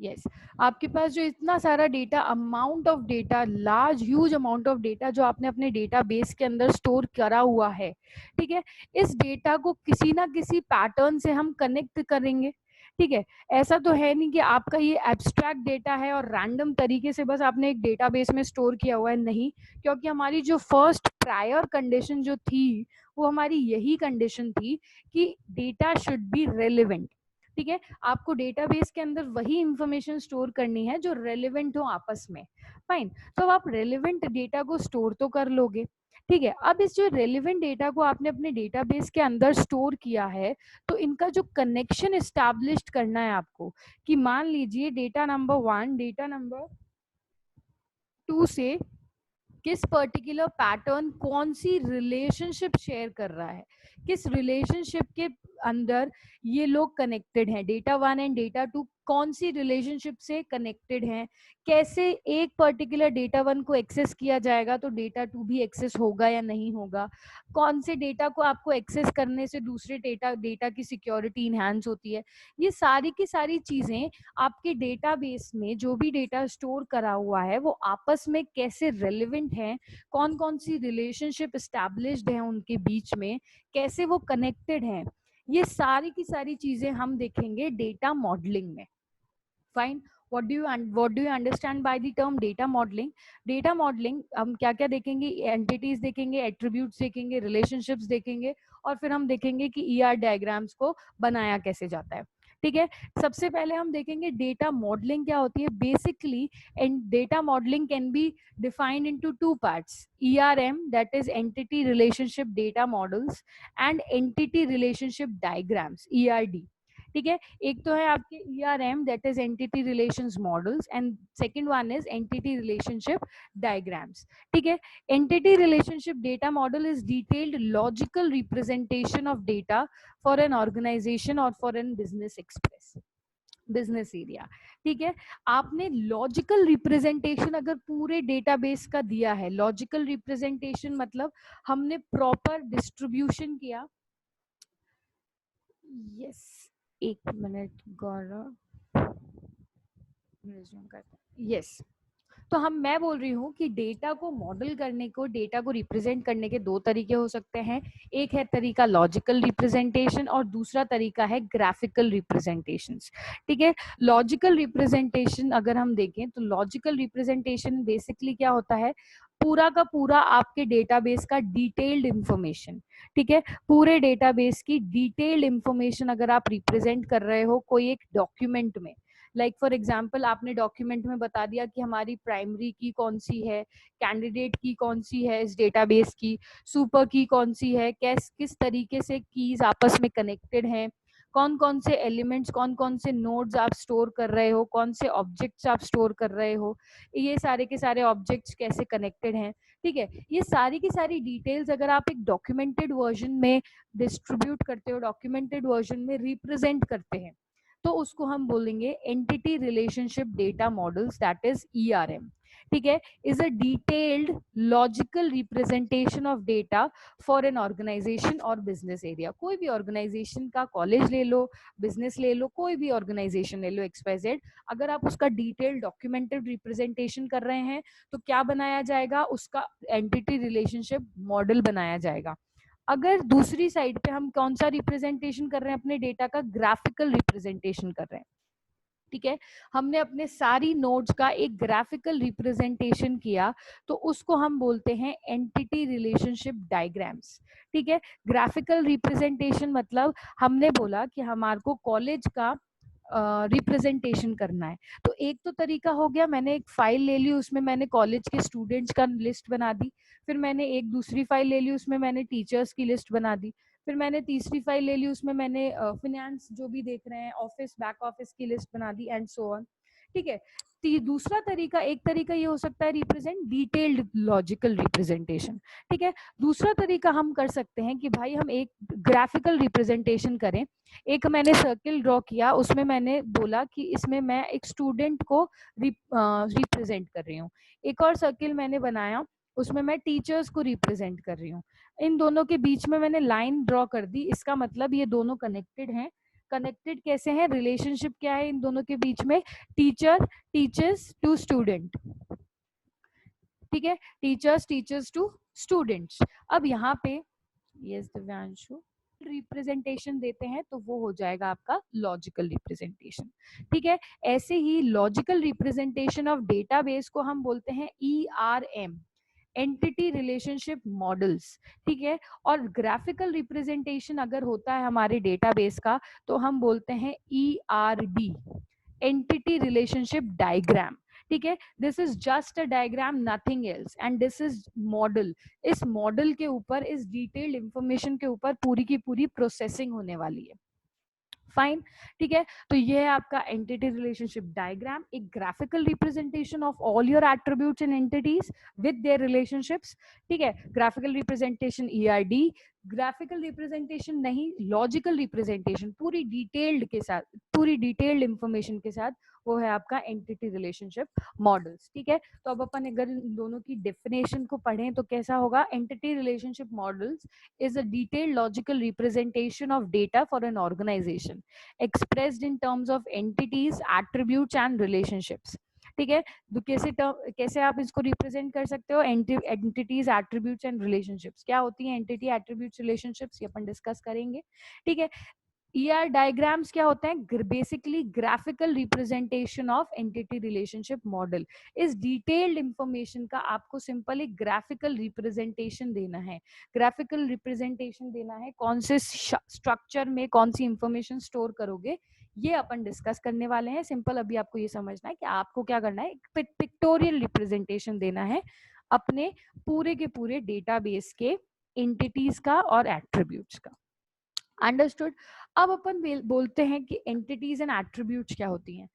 Yes, आपके पास जो इतना सारा data, amount of data, large huge amount of data जो आपने अपने डेटा बेस के अंदर स्टोर करा हुआ है, ठीक है, इस डेटा को किसी ना किसी पैटर्न से हम कनेक्ट करेंगे, ठीक है। ऐसा तो है नहीं कि आपका ये एब्स्ट्रैक्ट डेटा है और रैंडम तरीके से बस आपने एक डेटाबेस में स्टोर किया हुआ है, नहीं, क्योंकि हमारी जो फर्स्ट प्रायर कंडीशन जो थी वो हमारी यही कंडीशन थी कि डेटा शुड बी रेलिवेंट, ठीक है। आपको डेटाबेस के अंदर वही इंफॉर्मेशन स्टोर करनी है जो रेलेवेंट हो आपस में, फाइन। तो अब आप रेलेवेंट डेटा को स्टोर तो कर लोगे, ठीक है। अब इस जो रेलेवेंट डेटा को आपने अपने डेटाबेस के अंदर स्टोर किया है, तो इनका जो कनेक्शन एस्टैब्लिश करना है आपको, कि मान लीजिए डेटा नंबर 1 डेटा नंबर 2 से किस पर्टिकुलर पैटर्न कौन सी रिलेशनशिप शेयर कर रहा है, किस रिलेशनशिप के अंदर ये लोग कनेक्टेड हैं, डेटा 1 एंड डेटा 2 कौन सी रिलेशनशिप से कनेक्टेड हैं, कैसे एक पर्टिकुलर डेटा 1 को एक्सेस किया जाएगा तो डेटा 2 भी एक्सेस होगा या नहीं होगा, कौन से डेटा को आपको एक्सेस करने से दूसरे डेटा की सिक्योरिटी इनहैंस होती है। ये सारी की सारी चीजें आपके डेटाबेस में जो भी डेटा स्टोर करा हुआ है वो आपस में कैसे रेलेवेंट है, कौन कौन सी रिलेशनशिप एस्टैब्लिश्ड है उनके बीच में, कैसे वो कनेक्टेड हैं, ये सारी की सारी चीजें हम देखेंगे डेटा मॉडलिंग में, fine. what do you understand by the term data modeling? Data modeling हम क्या क्या देखेंगे, एंटिटीज देखेंगे, एट्रीब्यूट्स देखेंगे, रिलेशनशिप्स देखेंगे, और फिर हम देखेंगे कि ईआर डायग्राम्स को बनाया कैसे जाता है, ठीक है। सबसे पहले हम देखेंगे डेटा मॉडलिंग क्या होती है basically. And data modelling can be defined into two parts, ERM that is entity relationship data models and entity relationship diagrams, ERD, ठीक है। एक तो है आपके ERM that is entity relations models and second one is entity relationship diagrams, ठीक है। Entity relationship data model is detailed logical representation of data for an organisation और for an business express business area, ठीक है। आपने logical representation अगर पूरे database का दिया है, लॉजिकल रिप्रेजेंटेशन मतलब हमने प्रॉपर डिस्ट्रीब्यूशन किया, यस, एक मिनट गौरव, यस। तो मैं बोल रही हूँ कि डेटा को मॉडल करने को, डेटा को रिप्रेजेंट करने के दो तरीके हो सकते हैं। एक है तरीका लॉजिकल रिप्रेजेंटेशन और दूसरा तरीका है ग्राफिकल रिप्रेजेंटेशन, ठीक है। लॉजिकल रिप्रेजेंटेशन अगर हम देखें तो लॉजिकल रिप्रेजेंटेशन बेसिकली क्या होता है, पूरा का पूरा आपके डेटाबेस का डिटेल्ड इंफॉर्मेशन, ठीक है, पूरे डेटाबेस की डिटेल्ड इंफॉर्मेशन अगर आप रिप्रेजेंट कर रहे हो कोई एक डॉक्यूमेंट में, लाइक फॉर एग्जाम्पल आपने डॉक्यूमेंट में बता दिया कि हमारी प्राइमरी की कौन सी है, कैंडिडेट की कौन सी है इस डेटाबेस की, सुपर की कौन सी है, किस तरीके से कीज आपस में कनेक्टेड हैं, कौन कौन से एलिमेंट्स, कौन कौन से नोड्स आप स्टोर कर रहे हो, कौन से ऑब्जेक्ट्स आप स्टोर कर रहे हो, ये सारे के सारे ऑब्जेक्ट्स कैसे कनेक्टेड हैं, ठीक है। ये सारी की सारी डिटेल्स अगर आप एक डॉक्यूमेंटेड वर्जन में डिस्ट्रीब्यूट करते हो, डॉक्यूमेंटेड वर्जन में रिप्रेजेंट करते हैं, तो उसको हम बोलेंगे entity relationship data models that is ERM, ठीक है। Is a detailed logical representation of data for an organisation और बिजनेस एरिया। कोई भी ऑर्गेनाइजेशन का, कॉलेज ले लो, बिजनेस ले लो, कोई भी ऑर्गेनाइजेशन ले लो XYZ, अगर आप उसका डिटेल्ड डॉक्यूमेंटेड रिप्रेजेंटेशन कर रहे हैं तो क्या बनाया जाएगा, उसका एंटिटी रिलेशनशिप मॉडल बनाया जाएगा। अगर दूसरी साइड पे हम कौन सा रिप्रेजेंटेशन कर रहे हैं अपने डेटा का, ग्राफिकल रिप्रेजेंटेशन कर रहे हैं, ठीक है, हमने अपने सारी नोड्स का एक ग्राफिकल रिप्रेजेंटेशन किया तो उसको हम बोलते हैं एंटिटी रिलेशनशिप डायग्राम्स, ठीक है। ग्राफिकल रिप्रेजेंटेशन मतलब हमने बोला कि हमारे को कॉलेज का रिप्रेजेंटेशन करना है, तो एक तो तरीका हो गया, मैंने एक फाइल ले ली, उसमें मैंने कॉलेज के स्टूडेंट्स का लिस्ट बना दी, फिर मैंने एक दूसरी फाइल ले ली, उसमें मैंने टीचर्स की लिस्ट बना दी, फिर मैंने तीसरी फाइल ले ली, उसमें मैंने फिनेंस जो भी देख रहे हैं, ऑफिस, बैक ऑफिस की लिस्ट बना दी एंड सो ऑन, ठीक है। दूसरा तरीका, एक तरीका ये हो सकता है रिप्रेजेंट डिटेल्ड लॉजिकल रिप्रेजेंटेशन, ठीक है। दूसरा तरीका हम कर सकते हैं कि भाई हम एक ग्राफिकल रिप्रेजेंटेशन करें। एक मैंने सर्किल ड्रॉ किया, उसमें मैंने बोला कि इसमें मैं एक स्टूडेंट को रिप्रेजेंट कर रही हूँ, एक और सर्किल मैंने बनाया, उसमें मैं टीचर्स को रिप्रेजेंट कर रही हूँ, इन दोनों के बीच में मैंने लाइन ड्रॉ कर दी, इसका मतलब ये दोनों कनेक्टेड हैं, कनेक्टेड कैसे हैं, रिलेशनशिप क्या है इन दोनों के बीच में, टीचर टीचर्स टू स्टूडेंट, ठीक है, टीचर्स टू स्टूडेंट्स। अब यहाँ पे यस दिव्यांशु रिप्रेजेंटेशन देते हैं तो वो हो जाएगा आपका लॉजिकल रिप्रेजेंटेशन, ठीक है। ऐसे ही लॉजिकल रिप्रेजेंटेशन ऑफ डेटाबेस को हम बोलते हैं ERM, एंटिटी रिलेशनशिप मॉडल्स, ठीक है। और ग्राफिकल रिप्रेजेंटेशन अगर होता है हमारे डेटाबेस का तो हम बोलते हैं ERD, एंटिटी रिलेशनशिप डायग्राम, ठीक है। This is just a diagram, nothing else, and this is model. इस मॉडल के ऊपर, इस डिटेल्ड इंफॉर्मेशन के ऊपर पूरी की पूरी प्रोसेसिंग होने वाली है, फाइन, ठीक है। तो ये है आपका एंटिटी रिलेशनशिप डायग्राम, एक graphical representation of all your attributes and entities with their relationships, ठीक है। Graphical representation ERD, graphical representation नहीं, लॉजिकल रिप्रेजेंटेशन पूरी डिटेल्ड के साथ, पूरी डिटेल्ड इंफॉर्मेशन के साथ, वो है आपका एंटिटी रिलेशनशिप मॉडल्स, ठीक है। तो अब अपन अगर इन दोनों की डेफिनेशन को पढ़ें तो कैसा होगा, entity relationship models is a detailed logical representation of data for an organization expressed in terms of entities, attributes and relationships, ठीक है। तो कैसे आप इसको रिप्रेजेंट कर सकते हो, एंटिटीज, एट्रीब्यूट्स एंड रिलेशनशिप्स, क्या होती है एंटिटी, एट्रीब्यूट्स, रिलेशनशिप्स, ये अपन डिस्कस करेंगे, ठीक है। ER डायग्राम्स क्या होते हैं, basically graphical representation of entity relationship model. इस डिटेल्ड इंफॉर्मेशन का आपको सिंपल एक ग्राफिकल रिप्रेजेंटेशन देना है, ग्राफिकल रिप्रेजेंटेशन देना है, कौन से स्ट्रक्चर में कौन सी इंफॉर्मेशन स्टोर करोगे, ये अपन डिस्कस करने वाले हैं। सिंपल अभी आपको ये समझना है कि आपको क्या करना है, एक पिक्टोरियल रिप्रेजेंटेशन देना है अपने पूरे के पूरे डेटाबेस के एंटिटीज का और एट्रीब्यूट्स का, अंडरस्टूड। अब अपन बोलते हैं कि एंटिटीज एंड एट्रीब्यूट्स क्या होती हैं।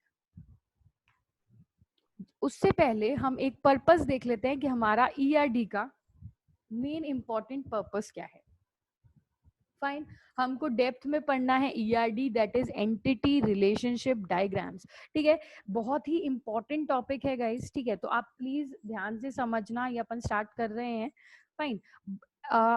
उससे पहले हम एक पर्पस देख लेते हैं कि हमारा ERD का मेन इंपॉर्टेंट पर्पस क्या है, फाइन। हमको डेप्थ में पढ़ना है ERD, that is entity relationship diagrams, ठीक है। बहुत ही इंपॉर्टेंट टॉपिक है गाइस, ठीक है। तो आप प्लीज ध्यान से समझना, ये अपन स्टार्ट कर रहे हैं, फाइन।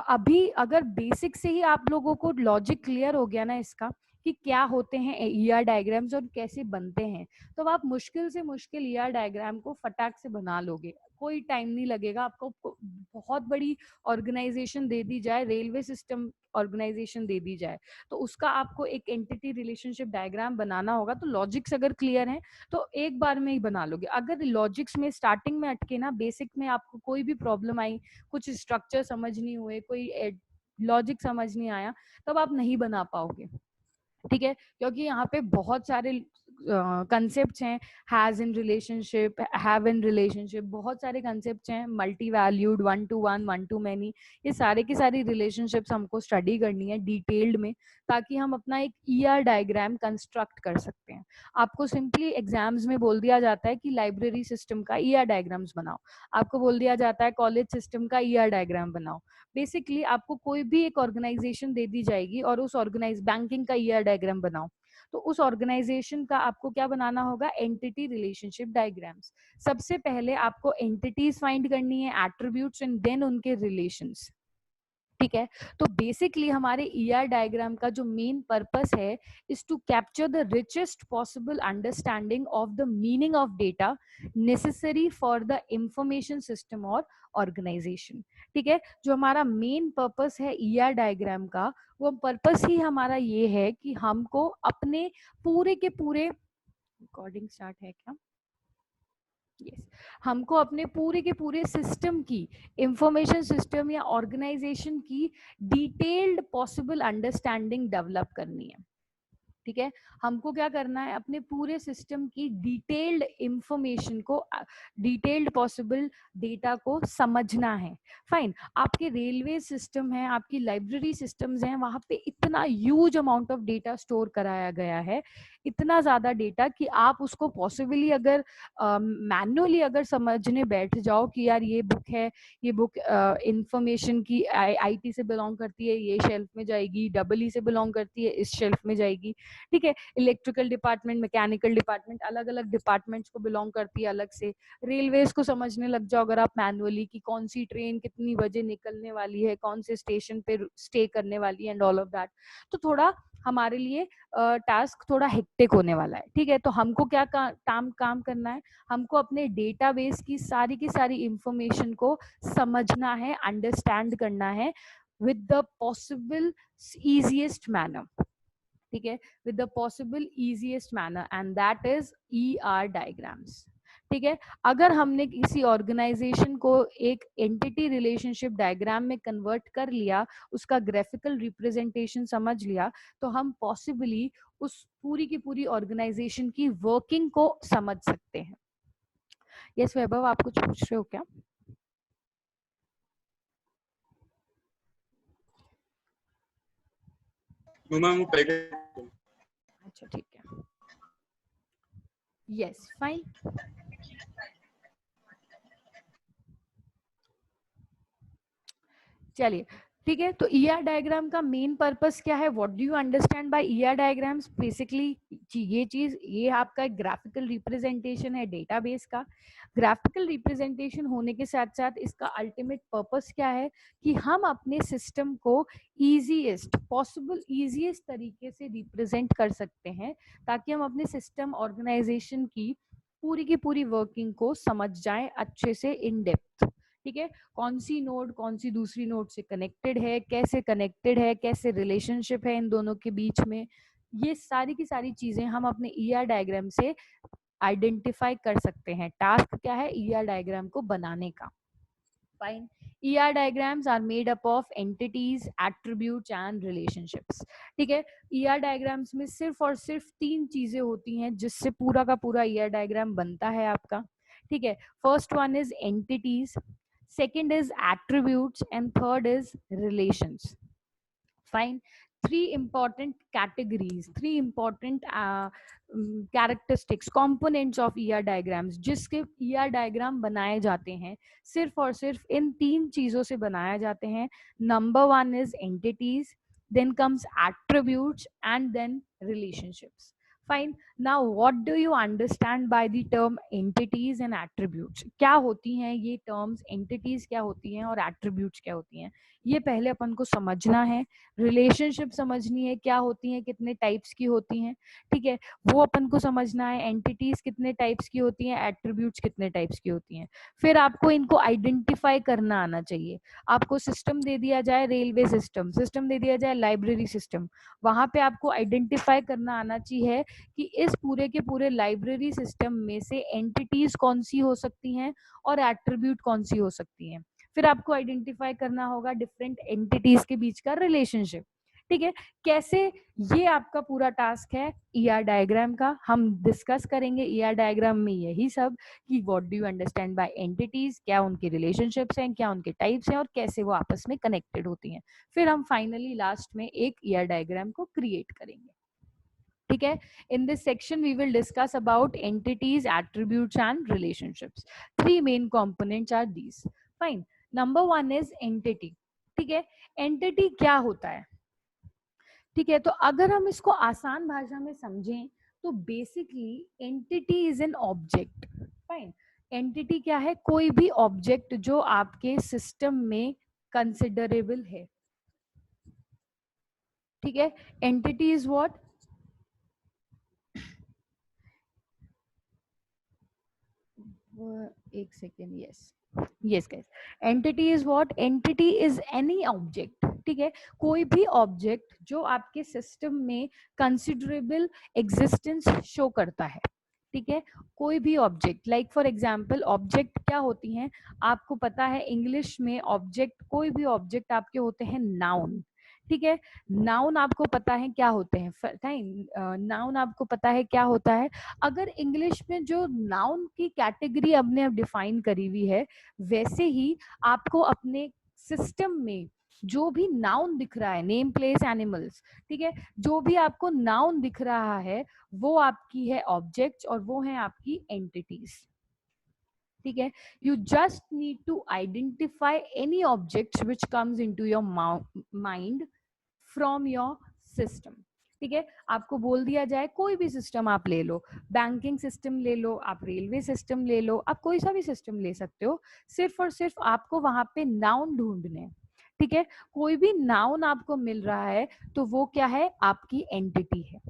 अभी अगर बेसिक से ही आप लोगों को लॉजिक क्लियर हो गया ना इसका, कि क्या होते हैं ER डायग्राम्स और कैसे बनते हैं, तो आप मुश्किल से मुश्किल ER डायग्राम को फटाक से बना लोगे, कोई टाइम नहीं लगेगा आपको। बहुत बड़ी ऑर्गेनाइजेशन दे दी जाए, रेलवे सिस्टम ऑर्गेनाइजेशन दे दी जाए, तो उसका आपको एक एंटिटी रिलेशनशिप डायग्राम बनाना होगा, तो लॉजिक्स अगर क्लियर हैं तो एक बार में ही बना लोगे। अगर लॉजिक्स में स्टार्टिंग में अटके ना, बेसिक में आपको कोई भी प्रॉब्लम आई, कुछ स्ट्रक्चर समझ नहीं हुए, कोई लॉजिक समझ नहीं आया, तब आप नहीं बना पाओगे, ठीक है। क्योंकि यहाँ पे बहुत सारे कंसेप्ट हैं, has in relationship, have in relationship, बहुत सारे कंसेप्ट हैं, multi valued, one two one, one two many, ये सारे की सारी रिलेशनशिप्स हमको स्टडी करनी है डिटेल्ड में, ताकि हम अपना एक ER डायग्राम कंस्ट्रक्ट कर सकते हैं। आपको सिंपली एग्जाम्स में बोल दिया जाता है कि लाइब्रेरी सिस्टम का ER डायग्राम्स बनाओ, आपको बोल दिया जाता है कॉलेज सिस्टम का ER डायग्राम बनाओ। बेसिकली आपको कोई भी एक ऑर्गेनाइजेशन दे दी जाएगी और उस बैंकिंग का ER डायग्राम बनाओ, तो उस ऑर्गेनाइजेशन का आपको क्या बनाना होगा, एंटिटी रिलेशनशिप डायग्राम्स। सबसे पहले आपको एंटिटीज फाइंड करनी है, एट्रीब्यूट्स, एंड देन उनके रिलेशंस, ठीक है। तो बेसिकली हमारे ER डायग्राम का जो मेन पर्पस है is to capture the richest possible understanding of the meaning of data necessary for the information system और ऑर्गेनाइजेशन, ठीक है। जो हमारा मेन पर्पस है ER डायग्राम का, वो पर्पस ही हमारा ये है कि हमको अपने पूरे के पूरे, रिकॉर्डिंग स्टार्ट है क्या, यस, हमको अपने पूरे के पूरे सिस्टम की, इंफॉर्मेशन सिस्टम या ऑर्गेनाइजेशन की डिटेल्ड पॉसिबल अंडरस्टैंडिंग डेवलप करनी है, ठीक है। हमको क्या करना है, अपने पूरे सिस्टम की डिटेल्ड इंफॉर्मेशन को, डिटेल्ड पॉसिबल डेटा को समझना है, फाइन। आपके रेलवे सिस्टम है, आपकी लाइब्रेरी सिस्टम्स हैं, वहां पे इतना huge amount of data store कराया गया है, इतना ज्यादा डेटा कि आप उसको पॉसिबली अगर मैन्युअली अगर समझने बैठ जाओ कि यार ये बुक है, ये बुक इंफॉर्मेशन की IT से बिलोंग करती है, ये शेल्फ में जाएगी, EE से बिलोंग करती है, इस शेल्फ में जाएगी, ठीक है। इलेक्ट्रिकल डिपार्टमेंट, मैकेनिकल डिपार्टमेंट, अलग अलग डिपार्टमेंट्स को बिलोंग करती है अलग से। रेलवेज को समझने लग जाओ अगर आप मैनुअली, कि कौन सी ट्रेन कितनी बजे निकलने वाली है, कौन से स्टेशन पे स्टे करने वाली है, एंड ऑल ऑफ दैट, तो थोड़ा हमारे लिए टास्क थोड़ा हेक्टिक होने वाला है, ठीक है। तो हमको क्या काम करना है, हमको अपने डेटाबेस की सारी इंफॉर्मेशन को समझना है, अंडरस्टैंड करना है with the possible easiest manner, ठीक है, with the possible easiest manner, and that is ER diagrams, ठीक है। अगर हमने किसी ऑर्गेनाइजेशन को एक एंटिटी रिलेशनशिप डायग्राम में कन्वर्ट कर लिया, उसका ग्राफिकल रिप्रेजेंटेशन समझ लिया, तो हम पॉसिबली उस पूरी की पूरी ऑर्गेनाइजेशन की वर्किंग को समझ सकते हैं। यस वैभव, आप कुछ पूछ रहे हो क्या? अच्छा ठीक है, यस फाइन। चलिए ठीक है, तो ER डायग्राम का मेन पर्पस क्या है, what do you understand by ER diagrams? Basically ये आपका एक ग्राफिकल रिप्रेजेंटेशन है डेटाबेस का। ग्राफिकल रिप्रेजेंटेशन होने के साथ साथ इसका अल्टीमेट पर्पस क्या है कि हम अपने सिस्टम को ईजीएस्ट पॉसिबल ईजीएस्ट तरीके से रिप्रेजेंट कर सकते हैं, ताकि हम अपने सिस्टम ऑर्गेनाइजेशन की पूरी वर्किंग को समझ जाएं अच्छे से इन डेप्थ, ठीक है। कौन सी नोड कौन सी दूसरी नोड से कनेक्टेड है, कैसे रिलेशनशिप है इन दोनों के बीच में, ये सारी की सारी चीजें हम अपने ER डायग्राम से आइडेंटिफाई कर सकते हैं। टास्क क्या है ER डायग्राम को बनाने का? Fine. ER diagrams are made up of entities, attributes and relationships, ठीक है। ER डायग्राम्स में सिर्फ और सिर्फ 3 चीजें होती हैं जिससे पूरा का पूरा ER डायग्राम बनता है आपका, ठीक है। First one is entities, second is attributes, and third is relations. Fine. Three important characteristics, components of ER diagrams जिसके ER डायग्राम बनाए जाते हैं, सिर्फ और सिर्फ इन 3 चीजों से बनाया जाते हैं। Number 1 is entities, then comes attributes, and then relationships. Fine. Now what do you understand by the term entities and attributes? क्या होती हैं ये terms, entities क्या होती हैं और attributes क्या होती हैं, ये पहले अपन को समझना है। रिलेशनशिप समझनी है, क्या होती हैं, कितने टाइप्स की होती हैं, ठीक है, वो अपन को समझना है। एंटिटीज कितने टाइप्स की होती हैं, एट्रीब्यूट्स कितने टाइप्स की होती हैं। फिर आपको इनको आइडेंटिफाई करना आना चाहिए। आपको सिस्टम दे दिया जाए, रेलवे सिस्टम दे दिया जाए, लाइब्रेरी सिस्टम, वहां पे आपको आइडेंटिफाई करना आना चाहिए कि इस पूरे के पूरे लाइब्रेरी सिस्टम में से एंटिटीज कौन सी हो सकती हैं और एट्रीब्यूट कौन सी हो सकती हैं। फिर आपको आइडेंटिफाई करना होगा डिफरेंट एंटिटीज के बीच का रिलेशनशिप, ठीक है। कैसे, ये आपका पूरा टास्क है ER डायग्राम का। हम डिस्कस करेंगे ER डायग्राम में यही सब कि what do you understand by entities, क्या उनके रिलेशनशिप्स हैं, क्या उनके टाइप्स हैं और कैसे वो आपस में कनेक्टेड होती हैं। फिर हम फाइनली लास्ट में एक ER डायग्राम को क्रिएट करेंगे, ठीक है। In this section we will discuss about entities, attributes and relationships. 3 main components are these. Fine. Number 1 is entity, ठीक है। entity क्या होता है, ठीक है। तो अगर हम इसको आसान भाषा में समझें तो basically entity is an object. Fine. Entity क्या है, कोई भी ऑब्जेक्ट जो आपके सिस्टम में कंसिडरेबल है, ठीक है। एंटिटी इज व्हाट, एक second, yes guys, entity is what, entity is any object, ठीक है। कोई भी ऑब्जेक्ट जो आपके सिस्टम में कंसिडरेबल एग्जिस्टेंस शो करता है, ठीक है। कोई भी object, like for example object क्या होती हैं आपको पता है, इंग्लिश में ऑब्जेक्ट, कोई भी ऑब्जेक्ट आपके होते हैं नाउन, ठीक है। नाउन आपको पता है क्या होते हैं, नाउन आपको पता है क्या होता है। अगर इंग्लिश में जो नाउन की कैटेगरी हमने अब डिफाइन करी हुई है, वैसे ही आपको अपने सिस्टम में जो भी नाउन दिख रहा है, नेम प्लेस एनिमल्स, ठीक है, जो भी आपको नाउन दिख रहा है वो आपकी है ऑब्जेक्ट्स और वो है आपकी एंटिटीज, ठीक है। You just need to identify any objects which comes into your mind from your system, ठीक है। आपको बोल दिया जाए कोई भी सिस्टम आप ले लो, बैंकिंग सिस्टम ले लो, आप रेलवे सिस्टम ले लो, आप कोई सा भी सिस्टम ले सकते हो, सिर्फ और सिर्फ आपको वहां पे नाउन ढूंढने, ठीक है, कोई भी नाउन आपको मिल रहा है तो वो क्या है, आपकी एंटिटी है।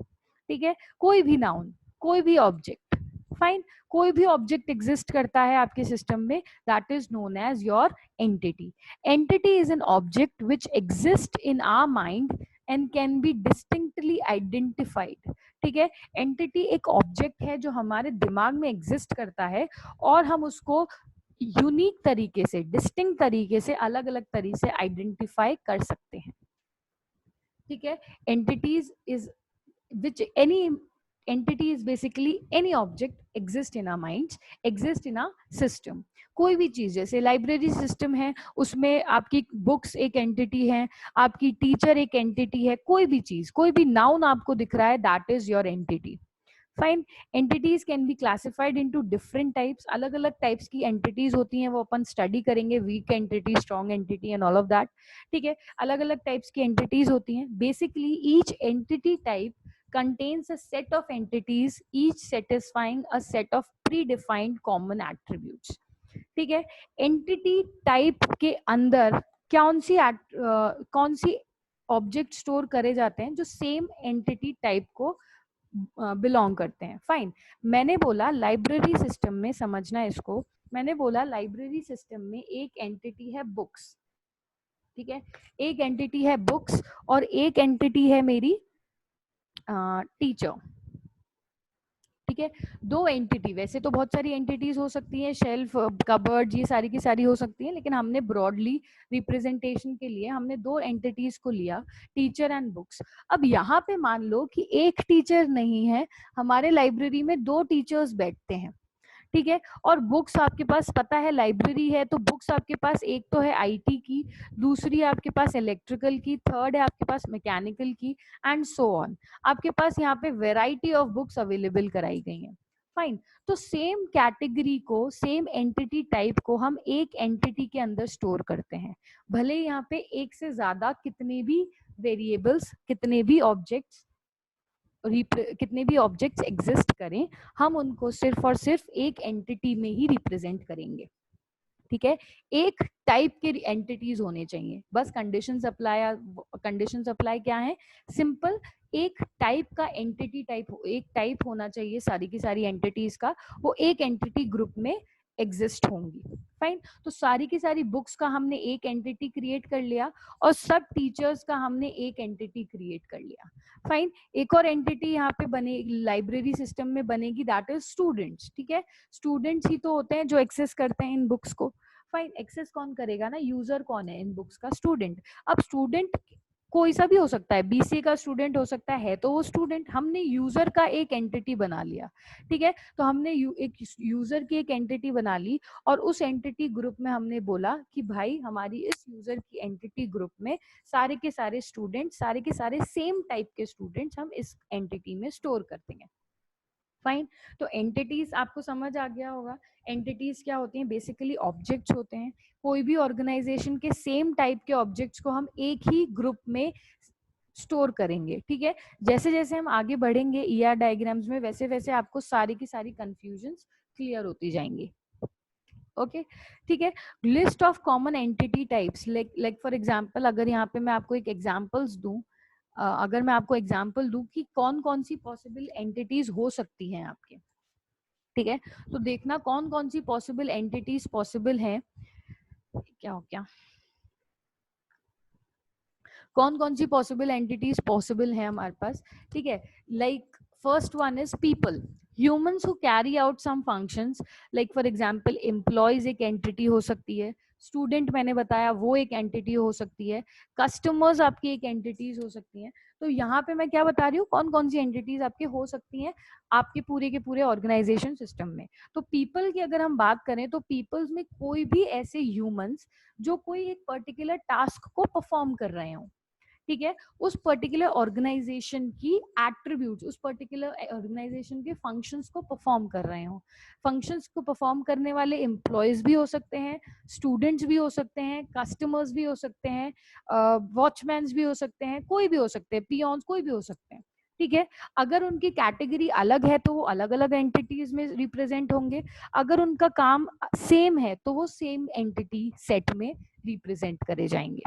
ठीक है, कोई भी नाउन, कोई भी ऑब्जेक्ट, फाइन, कोई भी ऑब्जेक्ट एग्जिस्ट करता है आपके सिस्टम में, that is known as your entity. Entity is an object which exist in our mind and can be distinctly identified. ठीक है, एंटिटी एक ऑब्जेक्ट है जो हमारे दिमाग में एग्जिस्ट करता है और हम उसको यूनिक तरीके से, डिस्टिंक्ट तरीके से, अलग अलग तरीके से आइडेंटिफाई कर सकते हैं। ठीक है, entities is which any entity is basically any object exist in our minds, exist in our system। कोई भी चीज, जैसे लाइब्रेरी सिस्टम है, उसमें आपकी बुक्स एक एंटिटी है, आपकी टीचर एक एंटिटी है, कोई भी चीज, कोई भी नाउन आपको दिख रहा है, that is your entity. Fine, entities can be classified into different types, अलग अलग टाइप्स की एंटिटीज होती हैं, वो अपन स्टडी करेंगे, weak entity, strong entity and all of that. ठीक है, अलग अलग टाइप्स की एंटिटीज होती हैं। Basically each entity type contains a set of entities, each satisfying a set of predefined common attributes। ठीक है, एंटिटी टाइप के अंदर कौन सी ऑब्जेक्ट स्टोर करे जाते हैं जो सेम एंटिटी टाइप को बिलोंग करते हैं। फाइन, मैंने बोला लाइब्रेरी सिस्टम में, समझना इसको, मैंने बोला लाइब्रेरी सिस्टम में एक एंटिटी है बुक्स। ठीक है, एक एंटिटी है बुक्स और एक एंटिटी है मेरी टीचर। ठीक है, दो एंटिटी, वैसे तो बहुत सारी एंटिटीज हो सकती हैं, शेल्फ, कबर्ड, ये सारी की सारी हो सकती हैं, लेकिन हमने ब्रॉडली रिप्रेजेंटेशन के लिए हमने दो एंटिटीज को लिया, टीचर एंड बुक्स। अब यहाँ पे मान लो कि एक टीचर नहीं है, हमारे लाइब्रेरी में दो टीचर्स बैठते हैं। ठीक है, और बुक्स आपके पास, पता है लाइब्रेरी है तो बुक्स आपके पास एक तो है आईटी की, दूसरी है आपके पास इलेक्ट्रिकल की, थर्ड है आपके पास मैकेनिकल की, एंड सो ऑन। आपके पास यहाँ पे वेराइटी ऑफ बुक्स अवेलेबल कराई गई हैं। फाइन, तो सेम कैटेगरी को, सेम एंटिटी टाइप को हम एक एंटिटी के अंदर स्टोर करते हैं, भले यहाँ पे एक से ज्यादा कितने भी वेरिएबल्स, कितने भी ऑब्जेक्ट्स एग्जिस्ट करें, हम उनको सिर्फ और सिर्फ एक एंटिटी में ही रिप्रेजेंट करेंगे। ठीक है, एक टाइप के एंटिटीज होने चाहिए, बस कंडीशंस अप्लाई। कंडीशंस अप्लाई क्या है, सिंपल, एक टाइप का एंटिटी टाइप, एक टाइप होना चाहिए सारी की सारी एंटिटीज का, वो एक एंटिटी ग्रुप में एग्जिस्ट होंगी। फाइन, तो सारी की सारी बुक्स का हमने एक एंटिटी क्रिएट कर लिया और सब टीचर्स का हमने एक एंटिटी क्रिएट कर लिया। फाइन, एक और एंटिटी यहाँ पे बने, लाइब्रेरी सिस्टम में बनेगी, दैट इज स्टूडेंट्स। ठीक है, स्टूडेंट्स ही तो होते हैं जो एक्सेस करते हैं इन बुक्स को। फाइन, एक्सेस कौन करेगा ना, यूजर कौन है इन बुक्स का, स्टूडेंट। अब स्टूडेंट कोई सा भी हो सकता है, बीसीए का स्टूडेंट हो सकता है तो वो स्टूडेंट, हमने यूजर का एक एंटिटी बना लिया। ठीक है, तो हमने एक यूजर की एक एंटिटी बना ली और उस एंटिटी ग्रुप में हमने बोला कि भाई हमारी इस यूजर की एंटिटी ग्रुप में सारे के सारे स्टूडेंट, सारे के सारे सेम टाइप के स्टूडेंट्स हम इस एंटिटी में स्टोर करते हैं। फाइन, तो एंटिटीज आपको समझ आ गया होगा। एंटिटीज क्या होती हैं, बेसिकली ऑब्जेक्ट्स होते हैं, कोई भी ऑर्गेनाइजेशन के सेम टाइप के ऑब्जेक्ट्स को हम एक ही ग्रुप में स्टोर करेंगे। ठीक है, जैसे जैसे हम आगे बढ़ेंगे ईआर डायग्राम्स में, वैसे वैसे आपको सारी की सारी कंफ्यूजन्स क्लियर होती जाएंगी। ओके, ठीक है, list of common entity types, like for example, अगर यहाँ पे मैं आपको एक एग्जांपल्स दूं, अगर मैं आपको एग्जांपल दूं कि कौन कौन सी पॉसिबल एंटिटीज हो सकती हैं आपके। ठीक है, तो देखना कौन कौन सी पॉसिबल एंटिटीज पॉसिबल हैं, क्या हो क्या, कौन कौन सी पॉसिबल एंटिटीज पॉसिबल हैं हमारे पास। ठीक है, like first one is people, humans who carry out some functions, like for example employees एक एंटिटी हो सकती है, स्टूडेंट मैंने बताया वो एक एंटिटी हो सकती है, कस्टमर्स आपकी एक एंटिटीज हो सकती हैं। तो यहाँ पे मैं क्या बता रही हूँ, कौन कौन सी एंटिटीज आपके हो सकती हैं आपके पूरे के पूरे ऑर्गेनाइजेशन सिस्टम में। तो पीपल की अगर हम बात करें तो पीपल्स में कोई भी ऐसे ह्यूमंस जो कोई एक पर्टिकुलर टास्क को परफॉर्म कर रहे हो। ठीक है, उस पर्टिकुलर ऑर्गेनाइजेशन की एट्रीब्यूट्स, उस पर्टिकुलर ऑर्गेनाइजेशन के फंक्शंस को परफॉर्म कर रहे हो। फंक्शंस को परफॉर्म करने वाले एम्प्लॉयज भी हो सकते हैं, स्टूडेंट्स भी हो सकते हैं, कस्टमर्स भी हो सकते हैं, वॉचमैन्स भी हो सकते हैं, कोई भी हो सकते हैं, पियोन्स कोई भी हो सकते हैं। ठीक है, अगर उनकी कैटेगरी अलग है तो वो अलग अलग एंटिटीज में रिप्रेजेंट होंगे, अगर उनका काम सेम है तो वो सेम एंटिटी सेट में रिप्रेजेंट करे जाएंगे।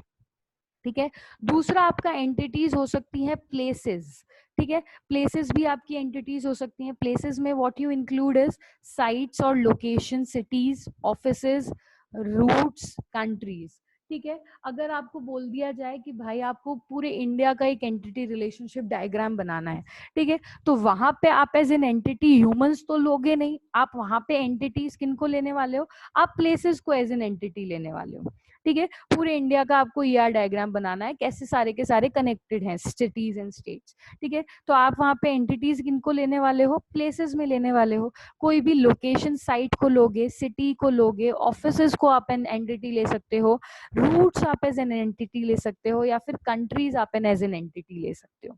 ठीक है। दूसरा आपका एंटिटीज हो सकती है प्लेसेस, ठीक है। प्लेसेस भी आपकी एंटिटीज हो सकती हैं। प्लेसेस में what you include is sites और location, cities, offices, routes, countries, ठीक है। अगर आपको बोल दिया जाए कि भाई आपको पूरे इंडिया का एक एंटिटी रिलेशनशिप डायग्राम बनाना है, ठीक है, तो वहां पे आप एज एन एंटिटी ह्यूमंस तो लोगे नहीं, आप वहां पे एंटिटीज किनको लेने वाले हो, आप प्लेसेस को एज एन एंटिटी लेने वाले हो, ठीक है। पूरे इंडिया का आपको ईआर डायग्राम बनाना है, कैसे सारे के सारे कनेक्टेड हैं सिटीज एंड स्टेट्स, ठीक है। तो आप वहां पे एंटिटीज किनको लेने वाले हो, प्लेसेस में लेने वाले हो। कोई भी लोकेशन साइट को लोगे, सिटी को लोगे, ऑफिसेस को आप एन एंटिटी ले सकते हो, रूट्स आप एज एन एंटिटी ले सकते हो, या फिर कंट्रीज आप एन एज एन एंटिटी ले सकते हो,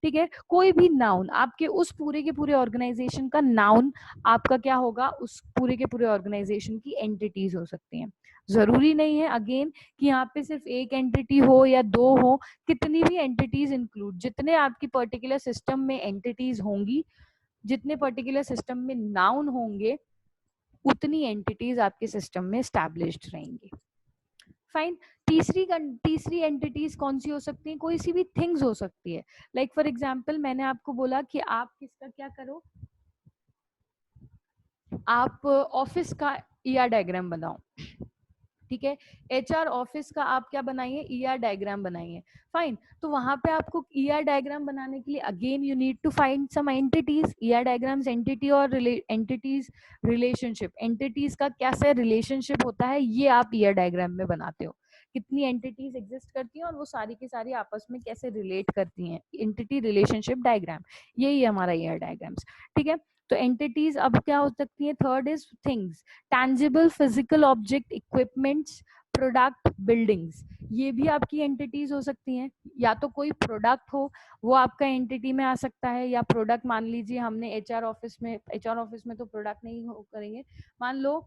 ठीक है। कोई भी नाउन आपके उस पूरे के पूरे ऑर्गेनाइजेशन का नाउन आपका क्या होगा, उस पूरे के पूरे ऑर्गेनाइजेशन की एंटिटीज हो सकती हैं। जरूरी नहीं है अगेन कि यहाँ पे सिर्फ एक एंटिटी हो या दो हो, कितनी भी एंटिटीज इंक्लूड, जितने आपकी पर्टिकुलर सिस्टम में एंटिटीज होंगी, जितने पर्टिकुलर सिस्टम में नाउन होंगे, उतनी एंटिटीज आपके सिस्टम में स्टैब्लिश्ड रहेंगी। फाइन। तीसरी एंटिटीज कौन सी हो सकती है, कोई सी भी थिंग्स हो सकती है। लाइक फॉर एग्जाम्पल मैंने आपको बोला कि आप किसका क्या करो, आप ऑफिस का ईआर डायग्राम बनाओ, ठीक है। एचआर ऑफिस का आप क्या बनाइए, ईआर डायग्राम बनाइए। फाइन। तो वहां पे आपको ईआर डायग्राम बनाने के लिए again you need to find some entities. ER diagrams entity और एंटिटीज रिलेशनशिप, एंटिटीज का कैसे रिलेशनशिप होता है ये आप ईआर डायग्राम में बनाते हो, कितनी एंटिटीज एग्जिस्ट करती हैं और वो सारी की सारी आपस में कैसे रिलेट करती हैं, एंटिटी रिलेशनशिप डायग्राम, यही है हमारा ईआर डायग्राम्स, ठीक है। तो एंटिटीज अब क्या हो सकती है, third is things, tangible physical object, equipments, product, buildings, ये भी आपकी एंटिटीज हो सकती हैं। या तो कोई प्रोडक्ट हो वो आपका एंटिटी में आ सकता है, या प्रोडक्ट मान लीजिए हमने एचआर ऑफिस में तो प्रोडक्ट नहीं करेंगे, मान लो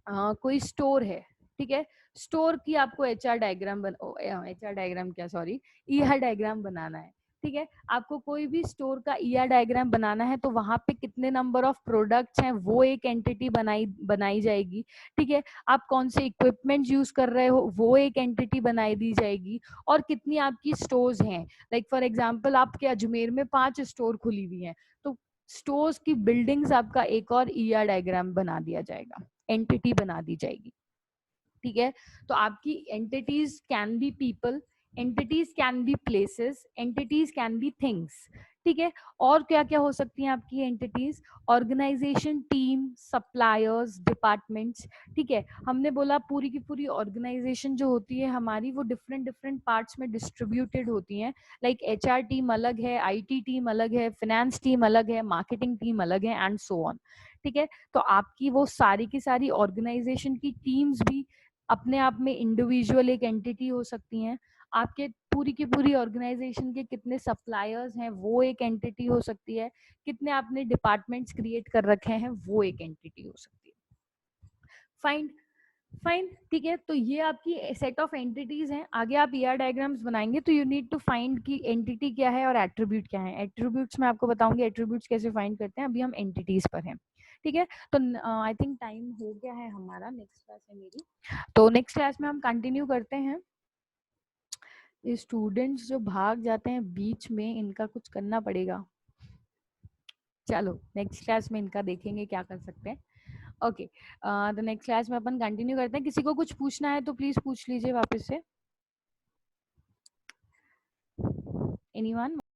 कोई स्टोर है, ठीक है। स्टोर की आपको एचआर डायग्राम क्या सॉरी ईआर डायग्राम बनाना है, ठीक है। आपको कोई भी स्टोर का ईआर डायग्राम बनाना है तो वहां पे कितने नंबर ऑफ प्रोडक्ट्स हैं वो एक एंटिटी बनाई जाएगी, ठीक है। आप कौन से इक्विपमेंट्स यूज कर रहे हो वो एक एंटिटी बनाई दी जाएगी, और कितनी आपकी स्टोर्स हैं। लाइक फॉर एग्जांपल आपके अजमेर में 5 स्टोर खुली हुई हैं, तो स्टोर्स की बिल्डिंग्स आपका एक और ईआर डायग्राम बना दिया जाएगा, एंटिटी बना दी जाएगी, ठीक है। तो आपकी entities can be people, entities can be places, entities can be things, ठीक है। और क्या क्या हो सकती हैं आपकी entities, organization, team, suppliers, departments, ठीक है। हमने बोला पूरी की पूरी ऑर्गेनाइजेशन जो होती है हमारी वो डिफरेंट डिफरेंट पार्ट्स में डिस्ट्रीब्यूटेड होती हैं। लाइक एचआर टीम अलग है, आईटी टीम अलग है, फाइनेंस टीम अलग है, मार्केटिंग टीम अलग है, एंड सो ऑन, ठीक है। तो आपकी वो सारी की सारी ऑर्गेनाइजेशन की टीम्स भी अपने आप में इंडिविजुअल एक एंटिटी हो सकती हैं। आपके पूरी की पूरी ऑर्गेनाइजेशन के कितने सप्लायर्स हैं वो एक एंटिटी हो सकती है, कितने आपने डिपार्टमेंट्स क्रिएट कर रखे हैं वो एक एंटिटी हो सकती है। फाइन। फाइन, ठीक है। तो ये आपकी सेट ऑफ एंटिटीज हैं। आगे आप ईआर डायग्राम्स बनाएंगे तो यू नीड टू फाइंड कि एंटिटी क्या है और एट्रीब्यूट क्या है। एट्रीब्यूट्स मैं आपको बताऊंगी एट्रीब्यूट्स कैसे फाइंड करते हैं, अभी हम एंटिटीज पर हैं, ठीक है। तो आई थिंक टाइम हो गया है हमारा, नेक्स्ट क्लास है मेरी, तो नेक्स्ट क्लास में हम कंटिन्यू करते हैं। ये स्टूडेंट्स जो भाग जाते हैं बीच में इनका कुछ करना पड़ेगा, चलो नेक्स्ट क्लास में इनका देखेंगे क्या कर सकते हैं। ओके, तो नेक्स्ट क्लास में अपन कंटिन्यू करते हैं। किसी को कुछ पूछना है तो प्लीज पूछ लीजिए वापस से। एनीवन?